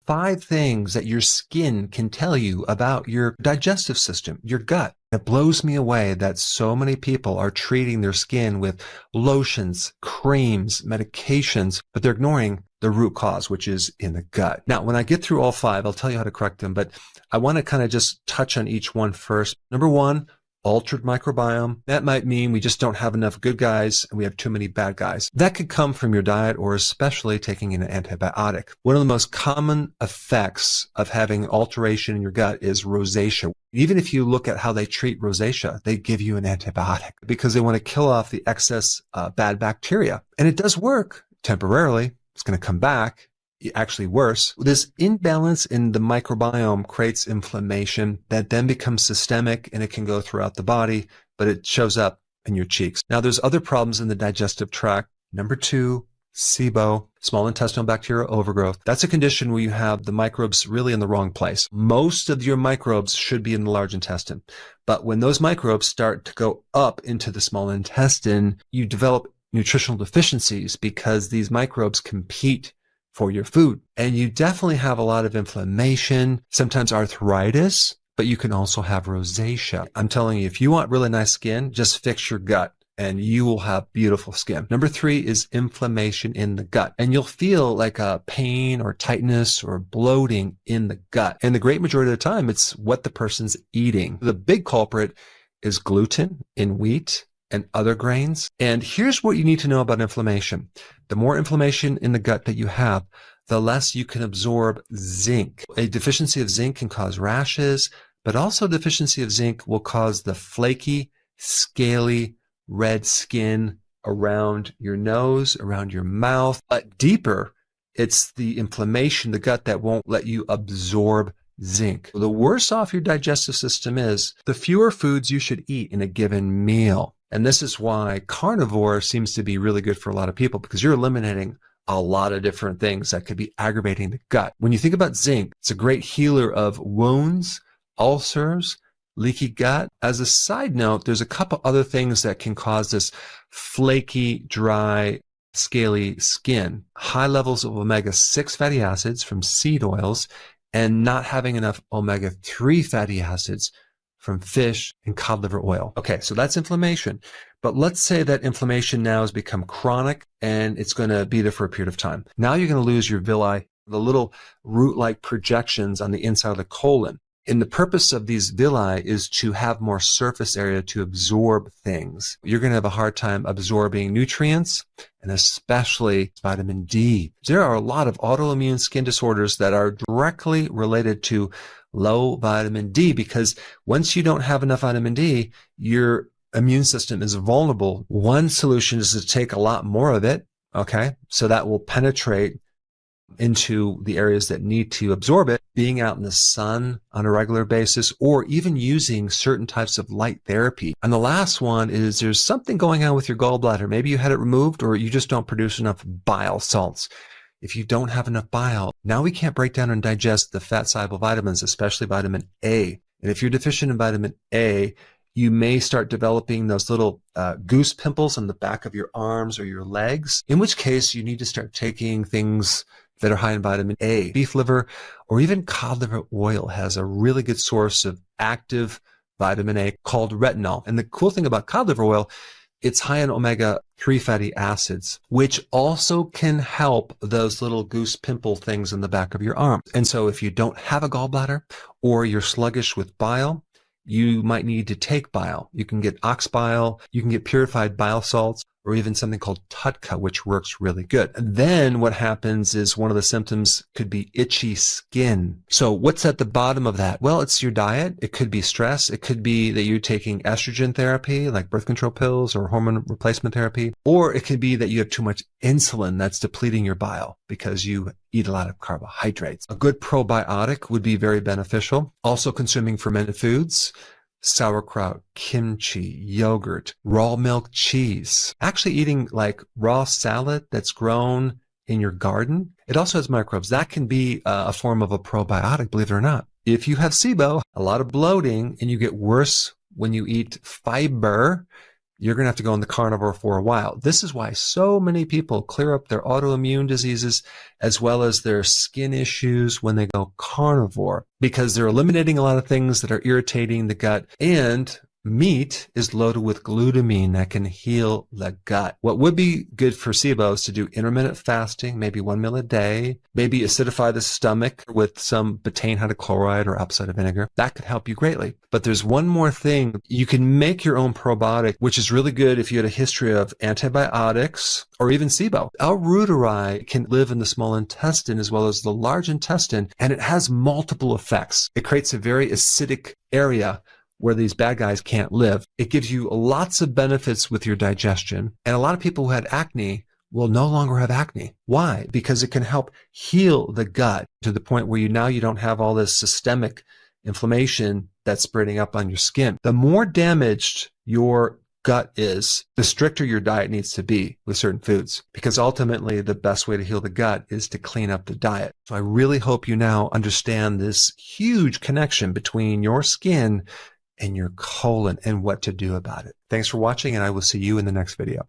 5 things that your skin can tell you about your digestive system, your gut. It blows me away that so many people are treating their skin with lotions, creams, medications, but they're ignoring the root cause, which is in the gut. Now, when I get through all 5, I'll tell you how to correct them, but I want to kind of just touch on each one first. Number 1, altered microbiome. That might mean we just don't have enough good guys and we have too many bad guys. That could come from your diet or especially taking an antibiotic. One of the most common effects of having alteration in your gut is rosacea. Even if you look at how they treat rosacea, they give you an antibiotic because they want to kill off the excess bad bacteria. And it does work temporarily. It's going to come back. Actually worse. This imbalance in the microbiome creates inflammation that then becomes systemic and it can go throughout the body, but it shows up in your cheeks. Now, there's other problems in the digestive tract. Number 2, SIBO, small intestinal bacterial overgrowth. That's a condition where you have the microbes really in the wrong place. Most of your microbes should be in the large intestine, but when those microbes start to go up into the small intestine, you develop nutritional deficiencies because these microbes compete for your food. And you definitely have a lot of inflammation, sometimes arthritis, but you can also have rosacea. I'm telling you, if you want really nice skin, just fix your gut and you will have beautiful skin. Number 3 is inflammation in the gut. And you'll feel like a pain or tightness or bloating in the gut. And the great majority of the time, it's what the person's eating. The big culprit is gluten in wheat and other grains. And here's what you need to know about inflammation. The more inflammation in the gut that you have, the less you can absorb zinc. A deficiency of zinc can cause rashes, but also deficiency of zinc will cause the flaky, scaly, red skin around your nose, around your mouth. But deeper, it's the inflammation in the gut that won't let you absorb zinc. The worse off your digestive system is, the fewer foods you should eat in a given meal. And this is why carnivore seems to be really good for a lot of people, because you're eliminating a lot of different things that could be aggravating the gut. When you think about zinc, it's a great healer of wounds, ulcers, leaky gut. As a side note, there's a couple other things that can cause this flaky, dry, scaly skin. High levels of omega-6 fatty acids from seed oils and not having enough omega-3 fatty acids from fish and cod liver oil. Okay, so that's inflammation. But let's say that inflammation now has become chronic and it's going to be there for a period of time. Now you're going to lose your villi, the little root-like projections on the inside of the colon. And the purpose of these villi is to have more surface area to absorb things. You're going to have a hard time absorbing nutrients and especially vitamin D. There are a lot of autoimmune skin disorders that are directly related to low vitamin D, because once you don't have enough vitamin D, your immune system is vulnerable. One solution is to take a lot more of it, okay? So that will penetrate into the areas that need to absorb it, being out in the sun on a regular basis, or even using certain types of light therapy. And the last one is there's something going on with your gallbladder. Maybe you had it removed or you just don't produce enough bile salts. If you don't have enough bile, now we can't break down and digest the fat-soluble vitamins, especially vitamin A. And if you're deficient in vitamin A, you may start developing those little goose pimples on the back of your arms or your legs, in which case you need to start taking things that are high in vitamin A. Beef liver or even cod liver oil has a really good source of active vitamin A called retinol. And the cool thing about cod liver oil, it's high in omega-3 fatty acids, which also can help those little goose pimple things in the back of your arm. And so if you don't have a gallbladder or you're sluggish with bile, you might need to take bile. You can get ox bile, you can get purified bile salts, or even something called TUDCA, which works really good. And then what happens is one of the symptoms could be itchy skin. So what's at the bottom of that? Well, it's your diet. It could be stress. It could be that you're taking estrogen therapy, like birth control pills or hormone replacement therapy. Or it could be that you have too much insulin that's depleting your bile because you eat a lot of carbohydrates. A good probiotic would be very beneficial. Also consuming fermented foods, sauerkraut, kimchi, yogurt, raw milk cheese. Actually eating like raw salad that's grown in your garden. It also has microbes. That can be a form of a probiotic, believe it or not. If you have SIBO, a lot of bloating, and you get worse when you eat fiber, you're going to have to go on the carnivore for a while. This is why so many people clear up their autoimmune diseases as well as their skin issues when they go carnivore, because they're eliminating a lot of things that are irritating the gut, and meat is loaded with glutamine that can heal the gut. What would be good for SIBO is to do intermittent fasting, maybe 1 meal a day, maybe acidify the stomach with some betaine hydrochloride or apple cider vinegar. That could help you greatly. But there's one more thing. You can make your own probiotic, which is really good if you had a history of antibiotics or even SIBO. L-reuteri can live in the small intestine as well as the large intestine, and it has multiple effects. It creates a very acidic area where these bad guys can't live. It gives you lots of benefits with your digestion. And a lot of people who had acne will no longer have acne. Why? Because it can help heal the gut to the point where you don't have all this systemic inflammation that's spreading up on your skin. The more damaged your gut is, the stricter your diet needs to be with certain foods, because ultimately the best way to heal the gut is to clean up the diet. So I really hope you now understand this huge connection between your skin and your colon and what to do about it. Thanks for watching, and I will see you in the next video.